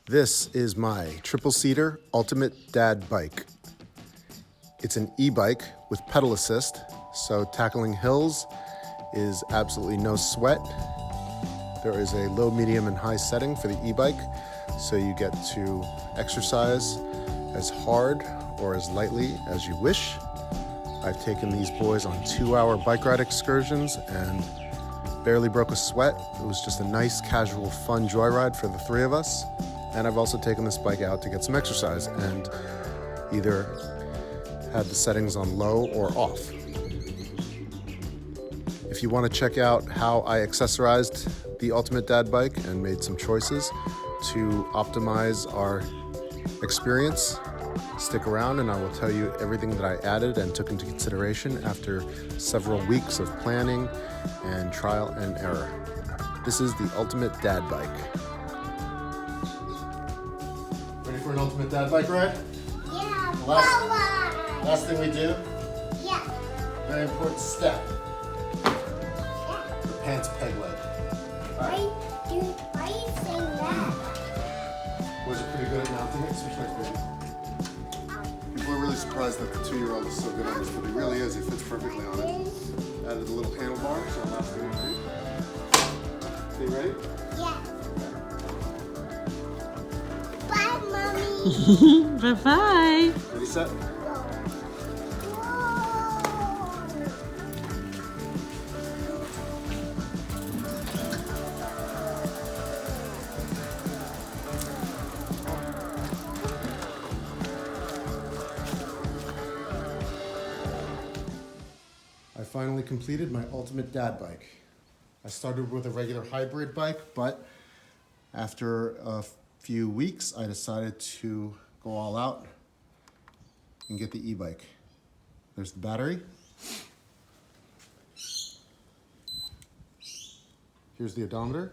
This is my triple-seater ultimate dad bike. It's an e-bike with pedal assist, so tackling hills is absolutely no sweat. There is a low, medium, and high setting for the e-bike, so you get to exercise as hard or as lightly as you wish. I've taken these boys on 2-hour bike ride excursions and barely broke a sweat. It was just a nice, casual, fun joyride for the three of us. And I've also taken this bike out to get some exercise and either had the settings on low or off. If you want to check out how I accessorized the Ultimate Dad bike and made some choices to optimize our experience, stick around and I will tell you everything that I added and took into consideration after several weeks of planning and trial and error. This is the Ultimate Dad bike. Ready for an Ultimate Dad bike ride? Yeah, Last thing we do, yeah. very important step. The pants peg leg. Why are you saying that? Boys are pretty good at mounting it, switch legs, baby. People are really surprised that the 2-year-old is so good on this, but he really is. He fits perfectly on it. Added a little handlebar, so last thing we do. Okay, you ready? Yeah. Bye, Mommy. Bye-bye. Ready, set? I finally completed my Ultimate Dad bike. I started with a regular hybrid bike, but after a few weeks, I decided to go all out and get the e-bike. There's the battery. Here's the odometer.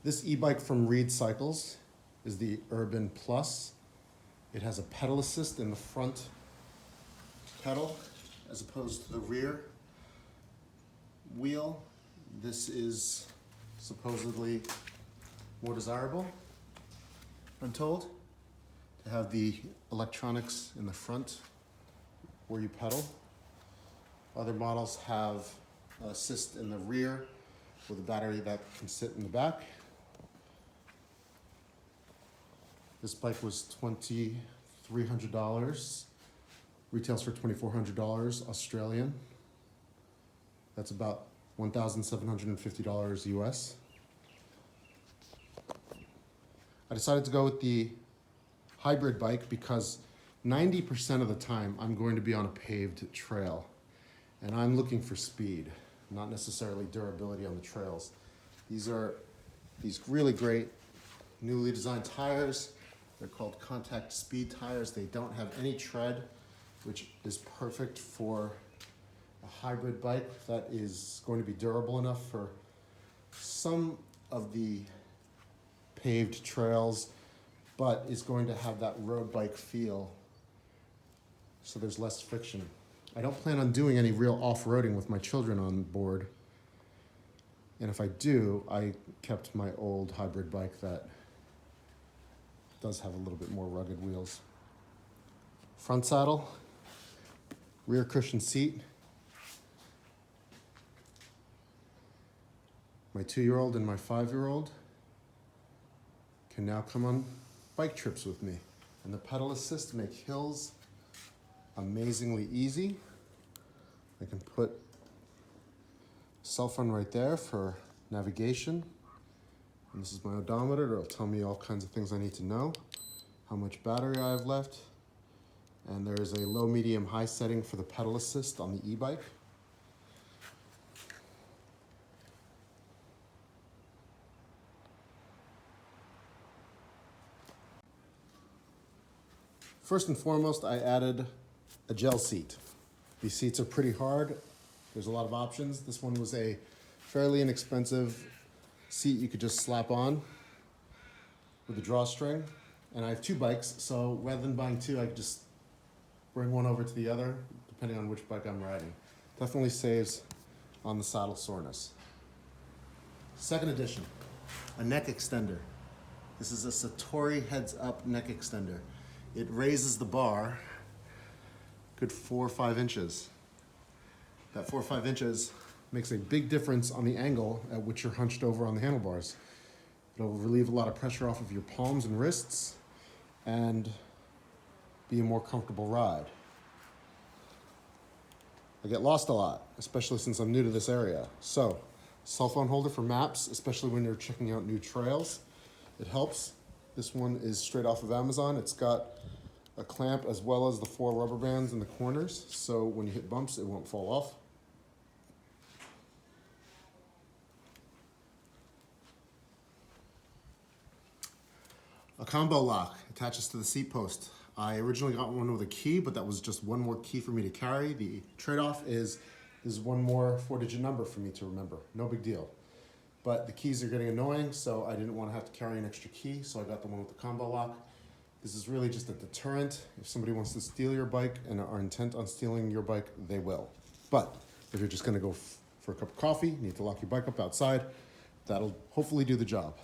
This e-bike from Rad Cycles is the Urban Plus. It has a pedal assist in the front pedal as opposed to the rear wheel. This is supposedly more desirable, I'm told, to have the electronics in the front where you pedal. Other models have assist in the rear with a battery that can sit in the back. This bike was $2,300, retails for $2,400 Australian. That's about $1,750 US. I decided to go with the hybrid bike because 90% of the time I'm going to be on a paved trail and I'm looking for speed, not necessarily durability on the trails. These are these really great newly designed tires. They're called contact speed tires. They don't have any tread, which is perfect for a hybrid bike that is going to be durable enough for some of the paved trails, but is going to have that road bike feel, so there's less friction. I don't plan on doing any real off-roading with my children on board, and if I do, I kept my old hybrid bike that does have a little bit more rugged wheels. Front saddle, rear cushion seat. My 2-year-old and my 5-year-old can now come on bike trips with me. And the pedal assist make hills amazingly easy. I can put cell phone right there for navigation. And this is my odometer. It'll tell me all kinds of things I need to know, how much battery I have left. And there is a low, medium, high setting for the pedal assist on the e-bike. First and foremost, I added a gel seat. These seats are pretty hard. There's a lot of options. This one was a fairly inexpensive seat you could just slap on with a drawstring. And I have 2 bikes, so rather than buying 2, I could just bring one over to the other, depending on which bike I'm riding. Definitely saves on the saddle soreness. Second edition, a neck extender. This is a Satori heads up neck extender. It raises the bar good 4 or 5 inches. That 4 or 5 inches makes a big difference on the angle at which you're hunched over on the handlebars. It'll relieve a lot of pressure off of your palms and wrists and be a more comfortable ride. I get lost a lot, especially since I'm new to this area. So, cell phone holder for maps, especially when you're checking out new trails. It helps. This one is straight off of Amazon. It's got a clamp as well as the 4 rubber bands in the corners, so when you hit bumps, it won't fall off. A combo lock attaches to the seat post. I originally got one with a key, but that was just one more key for me to carry. The trade-off is one more 4-digit number for me to remember. No big deal. But the keys are getting annoying, so I didn't want to have to carry an extra key, so I got the one with the combo lock. This is really just a deterrent. If somebody wants to steal your bike and are intent on stealing your bike, they will. But if you're just going to go for a cup of coffee, you need to lock your bike up outside, that'll hopefully do the job.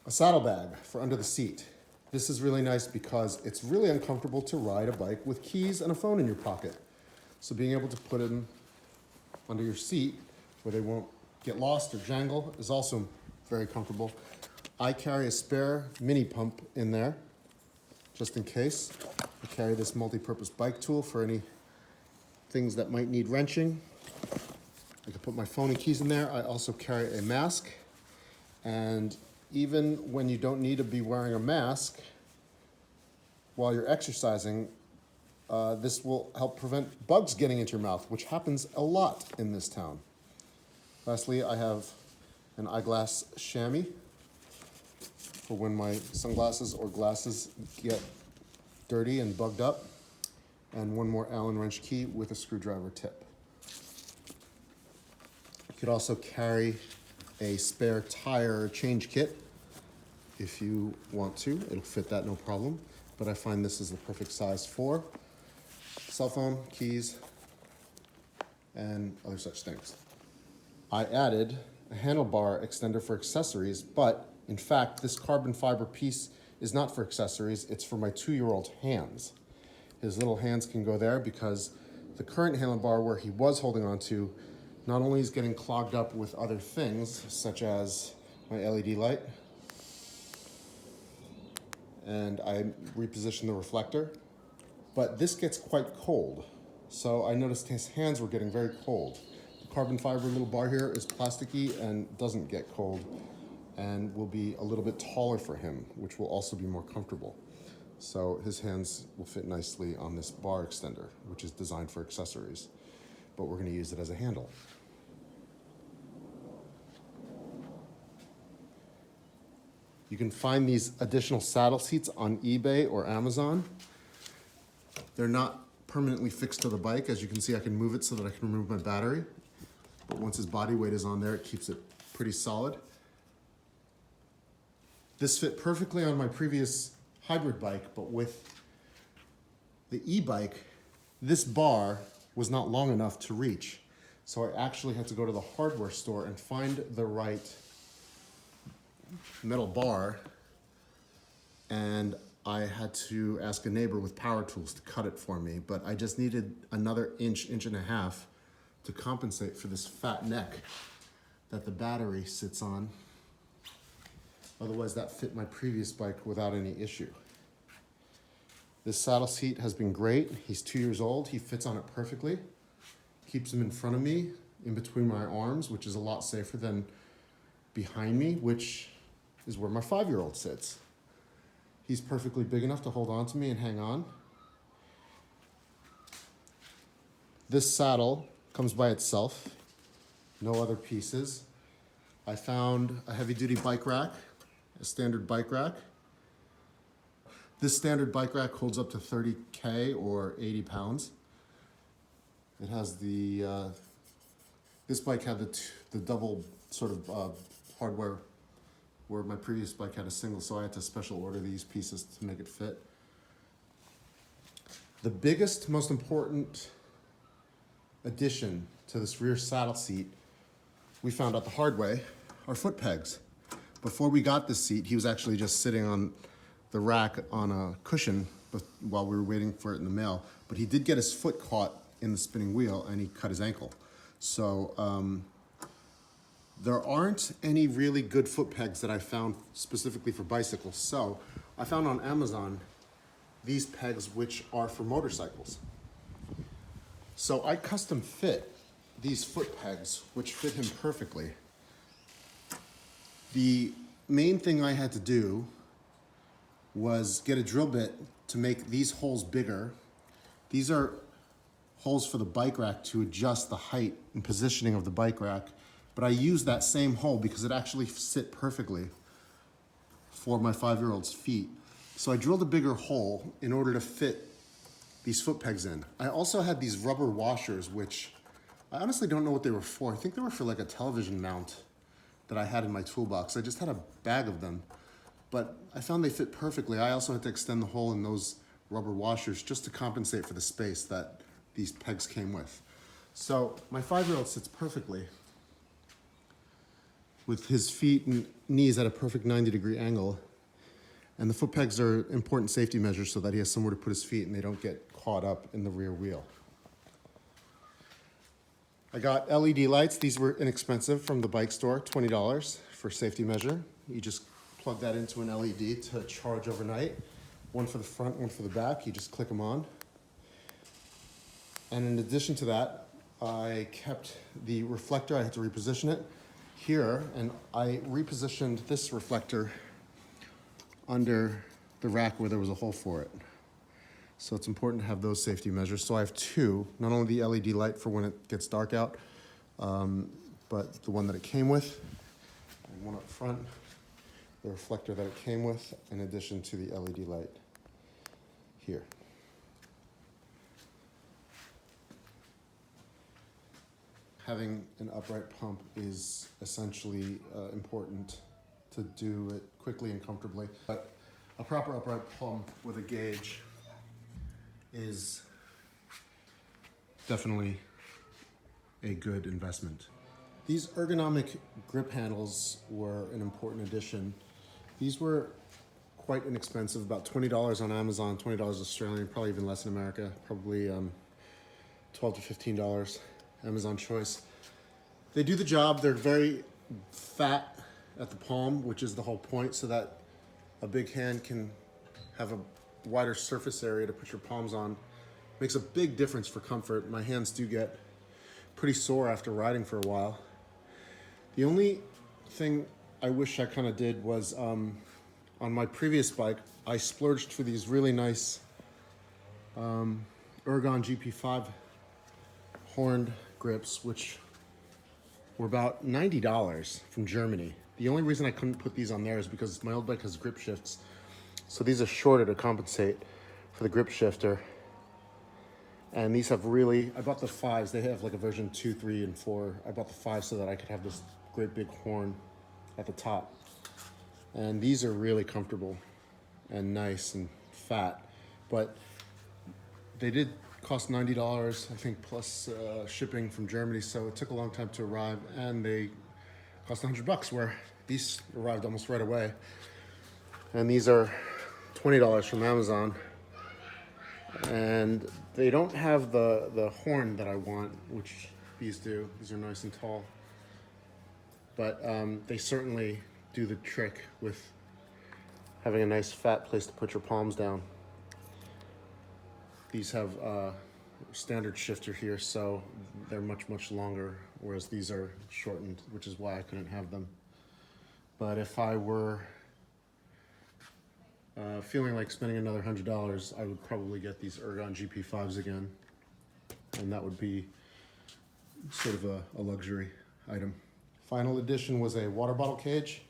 A saddlebag for under the seat. This is really nice because it's really uncomfortable to ride a bike with keys and a phone in your pocket. So being able to put them under your seat where they won't get lost or jangle is also very comfortable. I carry a spare mini pump in there, just in case. I carry this multi-purpose bike tool for any things that might need wrenching. I can put my phone and keys in there. I also carry a mask, and even when you don't need to be wearing a mask while you're exercising, this will help prevent bugs getting into your mouth, which happens a lot in this town. Lastly, I have an eyeglass chamois for when my sunglasses or glasses get dirty and bugged up, and one more Allen wrench key with a screwdriver tip. You could also carry a spare tire change kit if you want to. It'll fit that no problem, but I find this is the perfect size for cell phone, keys, and other such things. I added a handlebar extender for accessories, but in fact, this carbon fiber piece is not for accessories, it's for my 2-year-old's hands. His little hands can go there because the current handlebar where he was holding on to not only is getting clogged up with other things, such as my LED light, and I repositioned the reflector, but this gets quite cold. So I noticed his hands were getting very cold. The carbon fiber little bar here is plasticky and doesn't get cold and will be a little bit taller for him, which will also be more comfortable. So his hands will fit nicely on this bar extender, which is designed for accessories, but we're gonna use it as a handle. You can find these additional saddle seats on eBay or Amazon. They're not permanently fixed to the bike. As you can see, I can move it so that I can remove my battery. But once his body weight is on there, it keeps it pretty solid. This fit perfectly on my previous hybrid bike, but with the e-bike, this bar was not long enough to reach. So I actually had to go to the hardware store and find the right metal bar, and I had to ask a neighbor with power tools to cut it for me, but I just needed another inch and a half to compensate for this fat neck that the battery sits on. Otherwise, that fit my previous bike without any issue. This saddle seat has been great. He's 2 years old. He fits on it perfectly. Keeps him in front of me, in between my arms, which is a lot safer than behind me, which is where my 5-year-old sits. He's perfectly big enough to hold on to me and hang on. This saddle comes by itself, no other pieces. I found a heavy-duty bike rack, a standard bike rack. This standard bike rack holds up to 30K or 80 pounds. It has the, this bike had the double sort of hardware, where my previous bike had a single, so I had to special order these pieces to make it fit. The biggest, most important addition to this rear saddle seat we found out the hard way, are foot pegs. Before we got this seat, he was actually just sitting on the rack on a cushion while we were waiting for it in the mail. But he did get his foot caught in the spinning wheel and he cut his ankle. So there aren't any really good foot pegs that I found specifically for bicycles. So I found on Amazon these pegs which are for motorcycles. So I custom fit these foot pegs which fit him perfectly. The main thing I had to do was get a drill bit to make these holes bigger. These are holes for the bike rack to adjust the height and positioning of the bike rack, but I used that same hole because it actually fit perfectly for my 5-year-old's feet. So I drilled a bigger hole in order to fit these foot pegs in. I also had these rubber washers, which I honestly don't know what they were for. I think they were for like a television mount that I had in my toolbox. I just had a bag of them, but I found they fit perfectly. I also had to extend the hole in those rubber washers just to compensate for the space that these pegs came with. So my 5-year-old sits perfectly with his feet and knees at a perfect 90-degree angle. And the foot pegs are important safety measures so that he has somewhere to put his feet and they don't get caught up in the rear wheel. I got LED lights. These were inexpensive from the bike store, $20 for safety measure. You just plug that into an LED to charge overnight. One for the front, one for the back. You just click them on. And in addition to that, I kept the reflector. I had to reposition it here, and I repositioned this reflector under the rack where there was a hole for it. So it's important to have those safety measures. So I have two, not only the LED light for when it gets dark out, but the one that it came with, and one up front, the reflector that it came with, in addition to the LED light here. Having an upright pump is essentially important to do it quickly and comfortably. But a proper upright pump with a gauge is definitely a good investment. These ergonomic grip handles were an important addition. These were quite inexpensive, about $20 on Amazon, $20 Australian, probably even less in America, probably $12 to $15, Amazon choice. They do the job. They're very fat at the palm, which is the whole point, so that a big hand can have a wider surface area to put your palms on. Makes a big difference for comfort. My hands do get pretty sore after riding for a while. The only thing I wish I kind of did was on my previous bike, I splurged for these really nice Ergon GP5 horned grips, which were about $90 from Germany. The only reason I couldn't put these on there is because my old bike has grip shifts. So these are shorter to compensate for the grip shifter. And these have really, I bought the 5s. They have like a version 2, 3, and 4. I bought the 5 so that I could have this great big horn at the top. And these are really comfortable and nice and fat. But they did cost $90, I think, plus shipping from Germany. So it took a long time to arrive, and they cost $100, where these arrived almost right away. And these are $20 from Amazon. And they don't have the horn that I want, which these do. These are nice and tall. But they certainly do the trick with having a nice fat place to put your palms down. These have a standard shifter here, so they're much, much longer, whereas these are shortened, which is why I couldn't have them. But if I were feeling like spending another $100, I would probably get these Ergon GP5s again, and that would be sort of a luxury item. Final addition was a water bottle cage.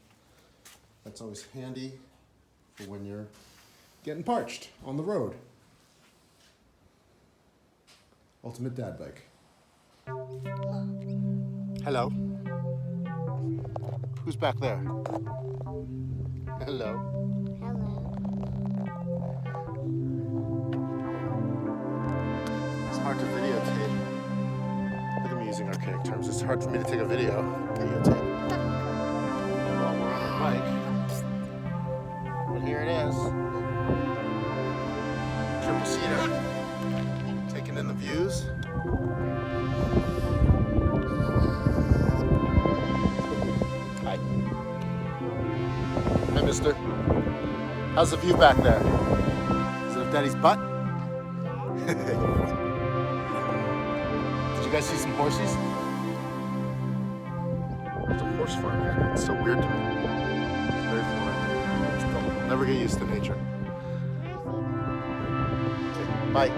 That's always handy for when you're getting parched on the road. Ultimate dad bike. Hello. Who's back there? Hello. Hello. It's hard to videotape. Look at me using archaic terms. It's hard for me to take a video. Videotape. While we're on our bike. But here it is. Triple seater. Taking in the views. Hi. Hi, mister. How's the view back there? Is it of Daddy's butt? Did you guys see some horses? There's a horse farm here. It's so weird to me. It's very foreign. Still, never get used to nature. Okay, bye.